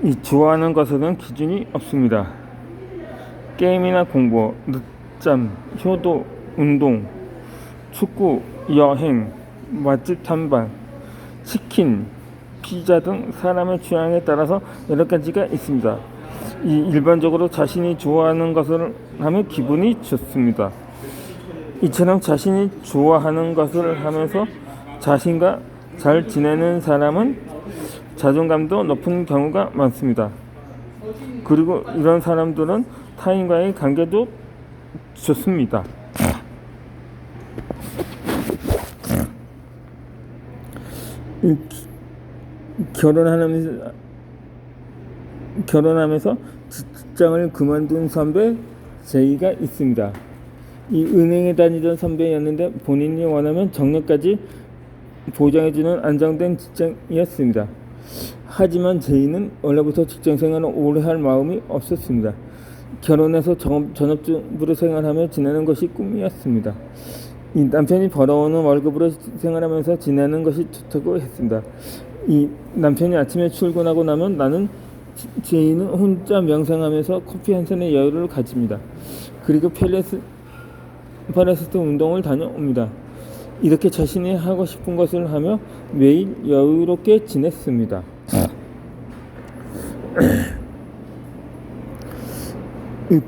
이 좋아하는 것에는 기준이 없습니다. 게임이나 공부, 늦잠, 효도, 운동, 축구, 여행, 맛집 탐방, 치킨, 피자 등 사람의 취향에 따라서 여러 가지가 있습니다. 일반적으로 자신이 좋아하는 것을 하면 기분이 좋습니다. 이처럼 자신이 좋아하는 것을 하면서 자신과 잘 지내는 사람은 자존감도 높은 경우가 많습니다. 그리고 이런 사람들은 타인과의 관계도 좋습니다. 결혼하면서 직장을 그만둔 선배 제이가 있습니다. 이 은행에 다니던 선배였는데 본인이 원하면 정년까지 보장해주는 안정된 직장이었습니다. 하지만 제이는 원래부터 직장생활을 오래 할 마음이 없었습니다. 결혼해서 전업주부로 생활하며 지내는 것이 꿈이었습니다. 이 남편이 벌어오는 월급으로 생활하면서 지내는 것이 좋다고 했습니다. 이 남편이 아침에 출근하고 나면 제이는 혼자 명상하면서 커피 한 잔의 여유를 가집니다. 그리고 필라테스 운동을 다녀옵니다. 이렇게 자신이 하고 싶은 것을 하며 매일 여유롭게 지냈습니다.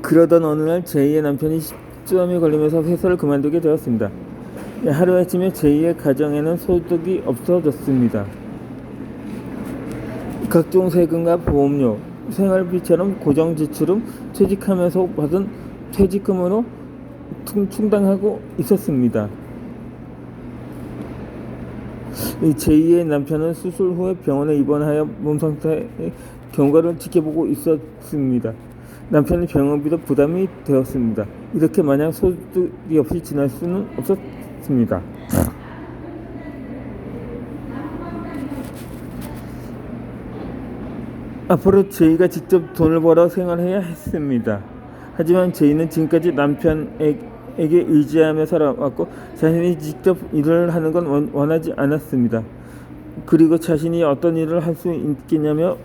그러던 어느 날 제이의 남편이 식중암에 걸리면서 회사를 그만두게 되었습니다. 하루아침에 제이의 가정에는 소득이 없어졌습니다. 각종 세금과 보험료, 생활비처럼 고정 지출은 퇴직하면서 받은 퇴직금으로 충당하고 있었습니다. 제이의 남편은 수술 후에 병원에 입원하여 몸 상태의 경과를 지켜보고 있었습니다. 남편의 병원비도 부담이 되었습니다. 이렇게 마냥 소득이 없이 지낼 수는 없었습니다. 앞으로 제이가 직접 돈을 벌어 생활해야 했습니다. 하지만 제이는 지금까지 남편에게 의지하며 살아왔고 자신이 직접 일을 하는 건 원하지 않았습니다. 그리고 자신이 어떤 일을 할 수 있겠냐며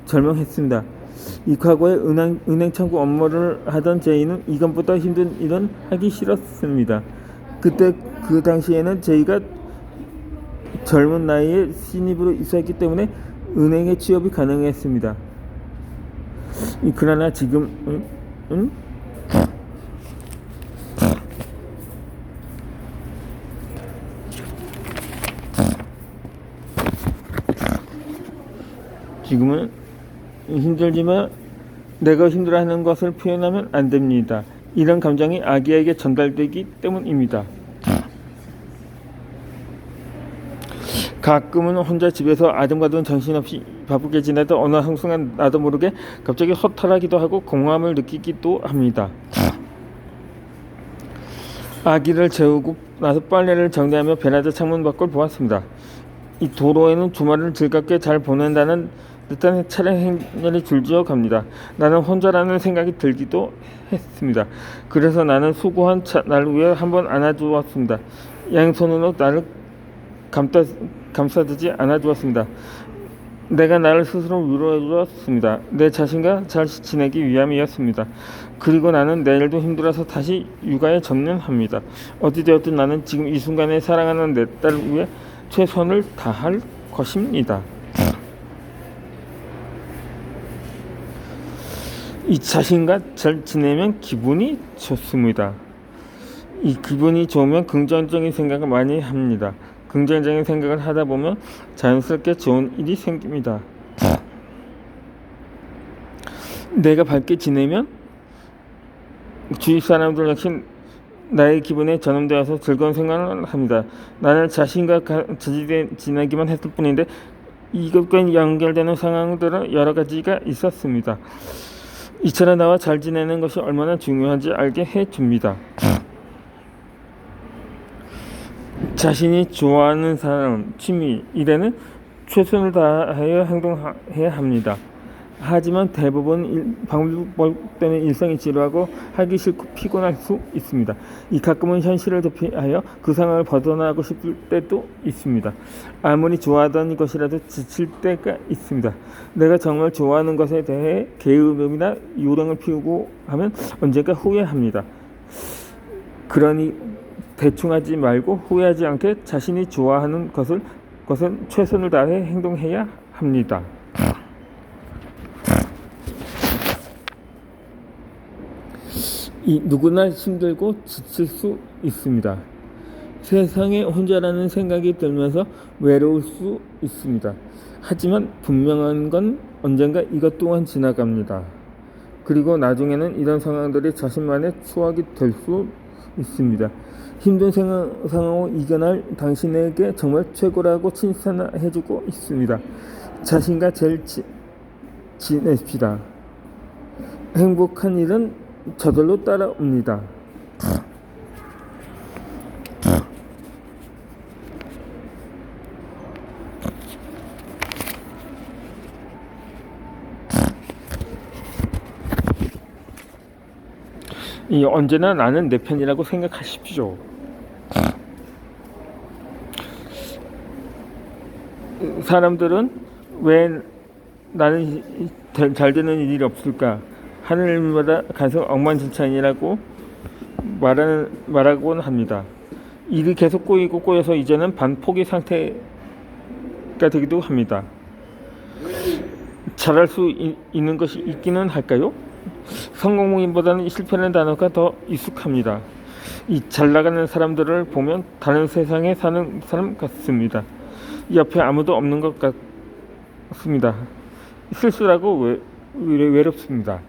절망했습니다. 이 과거에 은행 창구 업무를 하던 제이는 이것보다 힘든 일은 하기 싫었습니다. 그 당시에는 제이가 젊은 나이에 신입으로 있었기 때문에 은행에 취업이 가능했습니다. 그러나 지금은 힘들지만 내가 힘들어하는 것을 표현하면 안 됩니다. 이런 감정이 아기에게 전달되기 때문입니다. 가끔은 혼자 집에서 아름과도 정신없이 바쁘게 지내던 어느 한순간 나도 모르게 갑자기 허탈하기도 하고 공허함을 느끼기도 합니다. 아기를 재우고 나서 빨래를 정리하며 베란다 창문 밖을 보았습니다. 이 도로에는 주말을 즐겁게 잘 보낸다는 듯한 차량 행렬이 줄지어 갑니다. 나는 혼자라는 생각이 들기도 했습니다. 그래서 나는 수고한 날 위해 한번 안아주었습니다. 양손으로 나를 감싸듯이 안아주었습니다. 내가 나를 스스로 위로해주었습니다. 내 자신과 잘 지내기 위함이었습니다. 그리고 나는 내일도 힘들어서 다시 육아에 전념합니다. 어찌되었든 나는 지금 이 순간에 사랑하는 내 딸을 위해 최선을 다할 것입니다. 이 자신과 잘 지내면 기분이 좋습니다. 이 기분이 좋으면 긍정적인 생각을 많이 합니다. 긍정적인 생각을 하다 보면 자연스럽게 좋은 일이 생깁니다. 내가 밝게 지내면 주위 사람들 역시 나의 기분에 전염되어서 즐거운 생각을 합니다. 나는 자신과 지내기만 했을 뿐인데 이것과 연결되는 상황들은 여러 가지가 있었습니다. 이처럼 나와 잘 지내는 것이 얼마나 중요한지 알게 해줍니다. 자신이 좋아하는 사람, 취미, 일에는 최선을 다하여 행동해야 합니다. 하지만 대부분 반복되는 일상이 지루하고 하기 싫고 피곤할 수 있습니다. 이 가끔은 현실을 도피하여 그 상황을 벗어나고 싶을 때도 있습니다. 아무리 좋아하던 것이라도 지칠 때가 있습니다. 내가 정말 좋아하는 것에 대해 게으름이나 요령을 피우고 하면 언젠가 후회합니다. 그러니 대충 하지 말고 후회하지 않게 자신이 좋아하는 것은 최선을 다해 행동해야 합니다. 누구나 힘들고 지칠 수 있습니다. 세상에 혼자라는 생각이 들면서 외로울 수 있습니다. 하지만 분명한 건 언젠가 이것 또한 지나갑니다. 그리고 나중에는 이런 상황들이 자신만의 추억이 될 수 있습니다. 힘든 상황을 이겨낼 당신에게 정말 최고라고 칭찬해주고 있습니다. 자신과 제일 지내십시다. 행복한 일은 저절로 따라옵니다. 언제나 나는 내 편이라고 생각하십시오. 사람들은 왜 나는 잘 되는 일이 없을까? 하늘마다 가서 억만장자이라고 말하곤 합니다. 일이 계속 꼬여서 이제는 반포기 상태가 되기도 합니다. 잘할 수 있는 것이 있기는 할까요? 성공보다는 실패라는 단어가 더 익숙합니다. 이 잘 나가는 사람들을 보면 다른 세상에 사는 사람 같습니다. 옆에 아무도 없는 것 같습니다. 쓸쓸하고 외롭습니다.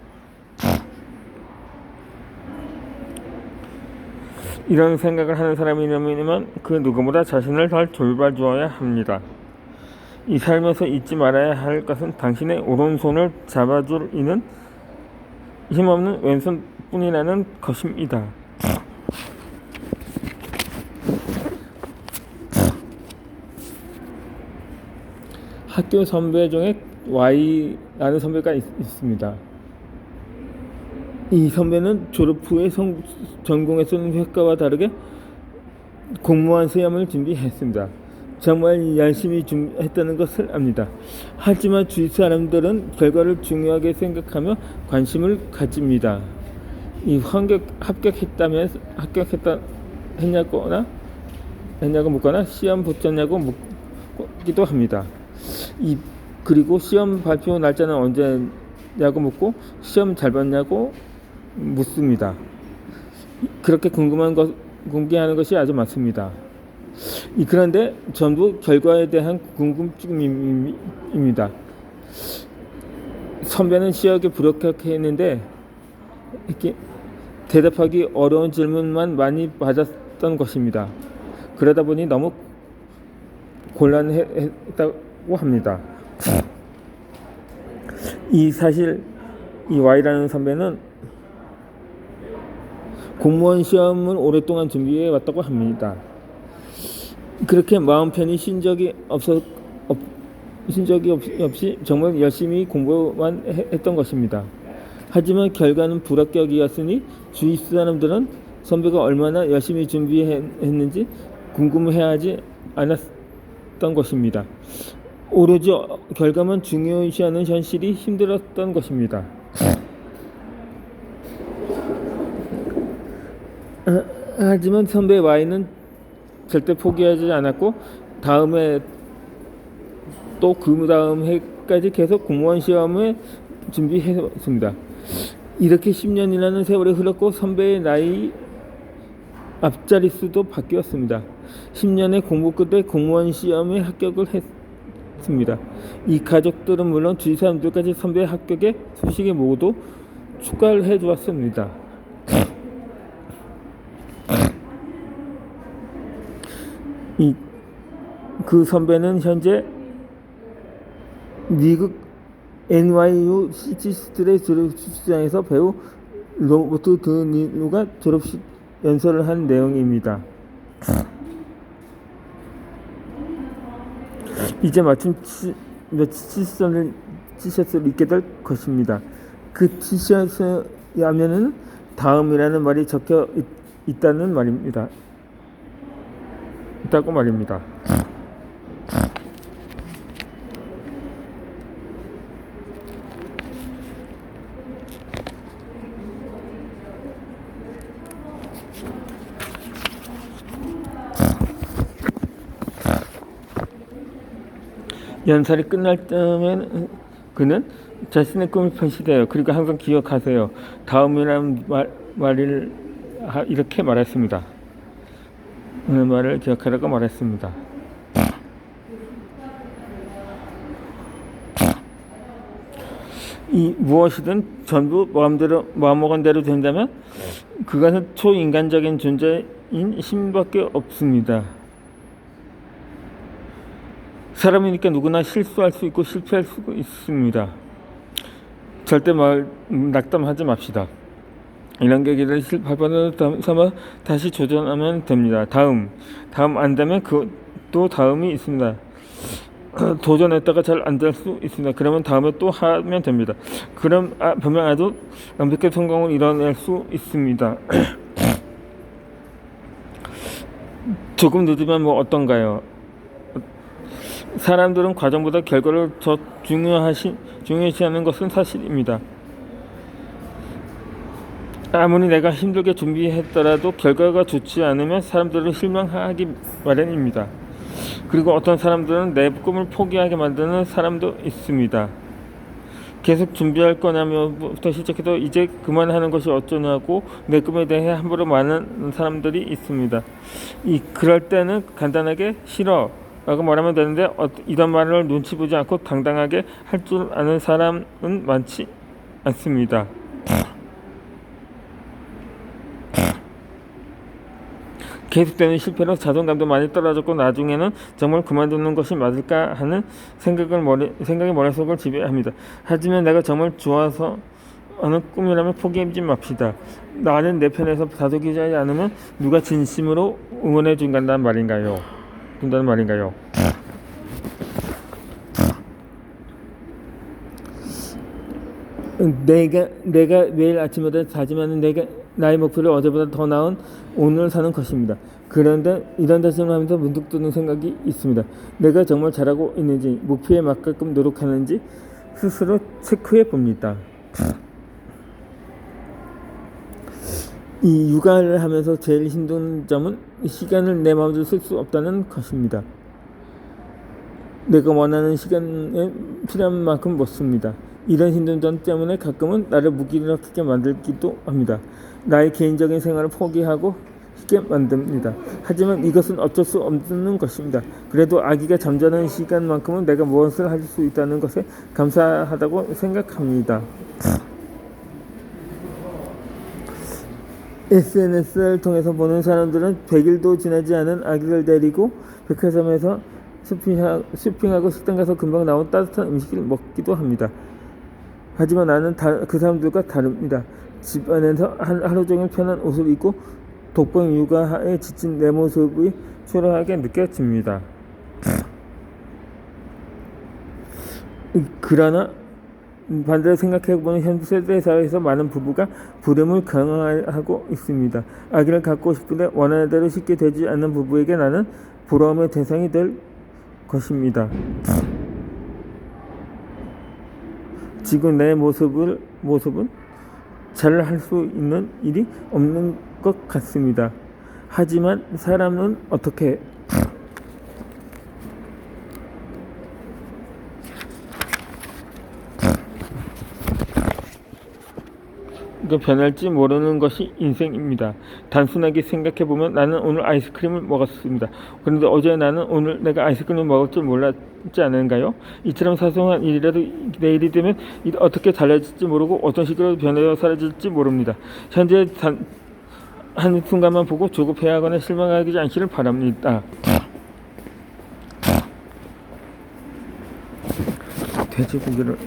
이런 생각을 하는 사람이라면 그 누구보다 자신을 잘 돌봐주어야 합니다. 이 삶에서 잊지 말아야 할 것은 당신의 오른손을 잡아줄 이는 힘없는 왼손뿐이라는 것입니다. 학교 선배 중에 Y라는 선배가 있습니다. 이 선배는 졸업 후에 전공했던 학과와 다르게 공무원 시험을 준비했습니다. 정말 열심히 했다는 것을 압니다. 하지만 주위 사람들은 결과를 중요하게 생각하며 관심을 가집니다. 이 했냐고 묻거나 시험 붙었냐고 묻기도 합니다. 그리고 시험 발표 날짜는 언제냐고 묻고 시험 잘 봤냐고 묻습니다. 그렇게 궁금해하는 것이 아주 많습니다. 그런데 전부 결과에 대한 궁금증입니다. 선배는 시험에 불합격했는데 이렇게 대답하기 어려운 질문만 많이 받았던 것입니다. 그러다 보니 너무 곤란했다고 합니다. 사실 이 Y라는 선배는 공무원 시험을 오랫동안 준비해 왔다고 합니다. 그렇게 마음 편히 쉰 적이 없이 정말 열심히 공부만 했던 것입니다. 하지만 결과는 불합격이었으니 주위 사람들은 선배가 얼마나 열심히 준비했는지 궁금해하지 않았던 것입니다. 오로지 결과만 중요시하는 현실이 힘들었던 것입니다. 하지만 선배 Y는 절대 포기하지 않았고 다음에 또 그 다음 해까지 계속 공무원 시험을 준비했습니다. 이렇게 10년이라는 세월이 흘렀고 선배의 나이 앞자리 수도 바뀌었습니다. 10년의 공부 끝에 공무원 시험에 합격을 했습니다. 이 가족들은 물론 주위 사람들까지 선배의 합격의 소식에 모두 축하를 해주었습니다. 그 선배는 현재 미국 NYU 시티스트의 졸업식장에서 배우 로버트 드니로가 졸업식 연설을 한 내용입니다. 이제 마침 며칠 전에 티셔츠를 입게 될 것입니다. 그 티셔츠 하면은 다음이라는 말이 적혀 있다는 말입니다. 있다고 말입니다. 연설이 끝날 때면 그는 자신의 꿈을 편시돼요. 그리고 항상 기억하세요. 다음이라는 말을 이렇게 말했습니다. 오늘 말을 기억하라고 말했습니다. 이 무엇이든 전부 마음먹은 대로 된다면 그것은 초인간적인 존재인 신밖에 없습니다. 사람이니까 누구나 실수할 수 있고 실패할 수 있습니다. 절대 낙담하지 맙시다. 이런 계기를 발판으로 삼아 다시 도전하면 됩니다. 다음 안 되면 또 다음이 있습니다. 도전했다가 잘 안 될 수 있습니다. 그러면 다음에 또 하면 됩니다. 그럼 분명 아주 완벽한 성공을 이뤄낼 수 있습니다. 조금 늦으면 어떤가요? 사람들은 과정보다 결과를 더 중요시하는 것은 사실입니다. 아무리 내가 힘들게 준비했더라도 결과가 좋지 않으면 사람들은 실망하기 마련입니다. 그리고 어떤 사람들은 내 꿈을 포기하게 만드는 사람도 있습니다. 계속 준비할 거냐면부터 시작해서 이제 그만하는 것이 어쩌냐고 내 꿈에 대해 함부로 말하는 사람들이 있습니다. 그럴 때는 간단하게 싫어 라고 말하면 되는데 이런 말을 눈치 보지 않고 당당하게 할 줄 아는 사람은 많지 않습니다. 계속되는 실패로 자존감도 많이 떨어졌고 나중에는 정말 그만두는 것이 맞을까 하는 생각이 머릿속을 지배합니다. 하지만 내가 정말 좋아서 하는 꿈이라면 포기하지 맙시다. 나는 내 편에서 다독이지 않으면 누가 진심으로 응원해 준다는 말인가요? 내가 매일 아침마다 다짐하는 나의 목표를 어제보다 더 나은 오늘을 사는 것입니다. 그런데 이런 다짐을 하면서 문득 드는 생각이 있습니다. 내가 정말 잘하고 있는지, 목표에 맞게끔 노력하는지 스스로 체크해 봅니다. 이 육아를 하면서 제일 힘든 점은 시간을 내 마음대로 쓸 수 없다는 것입니다. 내가 원하는 시간에 필요한 만큼 못 씁니다. 이런 힘든 점 때문에 가끔은 나를 무기력하게 만들기도 합니다. 나의 개인적인 생활을 포기하고 쉽게 만듭니다. 하지만 이것은 어쩔 수 없는 것입니다. 그래도 아기가 잠자는 시간만큼은 내가 무엇을 할 수 있다는 것에 감사하다고 생각합니다. SNS를 통해서 보는 사람들은 100일도 지나지 않은 아기를 데리고 백화점에서 쇼핑하고 식당 가서 금방 나온 따뜻한 음식을 먹기도 합니다. 하지만 나는 그 사람들과 다릅니다. 집 안에서 하루 종일 편한 옷을 입고 독방 육아에 지친 내 모습이 초라하게 느껴집니다. 그러나 반대로 생각해보면 현대 사회에서 많은 부부가 부름을 강화하고 있습니다. 아기를 갖고 싶은데 원하는 대로 쉽게 되지 않는 부부에게 나는 부러움의 대상이 될 것입니다. 지금 내 모습은 잘 할 수 있는 일이 없는 것 같습니다. 하지만 사람은 어떻게 변할지 모르는 것이 인생입니다. 단순하게 생각해보면 나는 오늘 아이스크림을 먹었습니다. 그런데 어제 나는 오늘 내가 아이스크림을 먹을 줄 몰랐지 않은가요? 이처럼 사소한 일이라도 내일이 되면 어떻게 달라질지 모르고 어떤 식으로 변해서 사라질지 모릅니다. 현재 한 순간만 보고 조급해하거나 실망하지 않기를 바랍니다. 돼지고기를